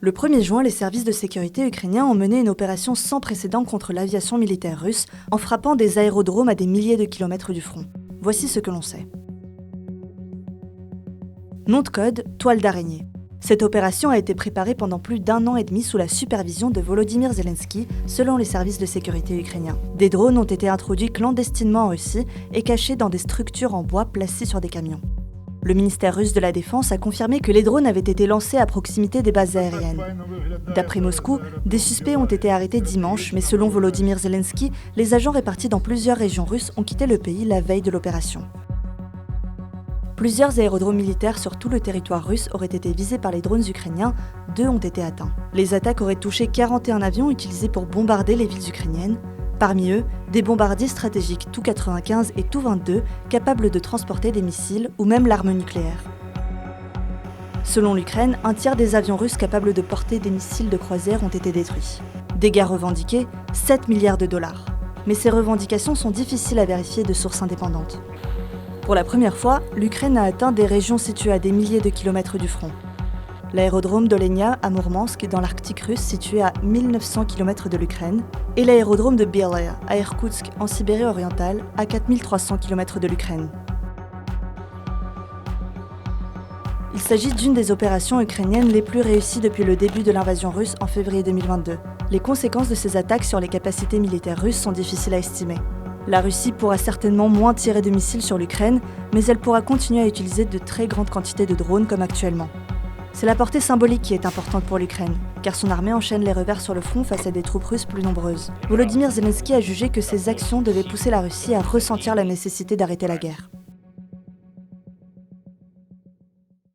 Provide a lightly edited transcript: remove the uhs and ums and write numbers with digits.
Le 1er juin, les services de sécurité ukrainiens ont mené une opération sans précédent contre l'aviation militaire russe en frappant des aérodromes à des milliers de kilomètres du front. Voici ce que l'on sait. Nom de code, toile d'araignée. Cette opération a été préparée pendant plus d'1 an et demi sous la supervision de Volodymyr Zelensky, selon les services de sécurité ukrainiens. Des drones ont été introduits clandestinement en Russie et cachés dans des structures en bois placées sur des camions. Le ministère russe de la Défense a confirmé que les drones avaient été lancés à proximité des bases aériennes. D'après Moscou, des suspects ont été arrêtés dimanche, mais selon Volodymyr Zelensky, les agents répartis dans plusieurs régions russes ont quitté le pays la veille de l'opération. Plusieurs aérodromes militaires sur tout le territoire russe auraient été visés par les drones ukrainiens, 2 ont été atteints. Les attaques auraient touché 41 avions utilisés pour bombarder les villes ukrainiennes. Parmi eux, des bombardiers stratégiques Tu-95 et Tu-22 capables de transporter des missiles ou même l'arme nucléaire. Selon l'Ukraine, un tiers des avions russes capables de porter des missiles de croisière ont été détruits. Dégâts revendiqués, 7 milliards de dollars. Mais ces revendications sont difficiles à vérifier de sources indépendantes. Pour la première fois, l'Ukraine a atteint des régions situées à des milliers de kilomètres du front. L'aérodrome d'Olenia à Mourmansk, dans l'Arctique russe, situé à 1900 km de l'Ukraine, et l'aérodrome de Belaya à Irkoutsk, en Sibérie orientale, à 4300 km de l'Ukraine. Il s'agit d'une des opérations ukrainiennes les plus réussies depuis le début de l'invasion russe en février 2022. Les conséquences de ces attaques sur les capacités militaires russes sont difficiles à estimer. La Russie pourra certainement moins tirer de missiles sur l'Ukraine, mais elle pourra continuer à utiliser de très grandes quantités de drones comme actuellement. C'est la portée symbolique qui est importante pour l'Ukraine, car son armée enchaîne les revers sur le front face à des troupes russes plus nombreuses. Volodymyr Zelensky a jugé que ces actions devaient pousser la Russie à ressentir la nécessité d'arrêter la guerre.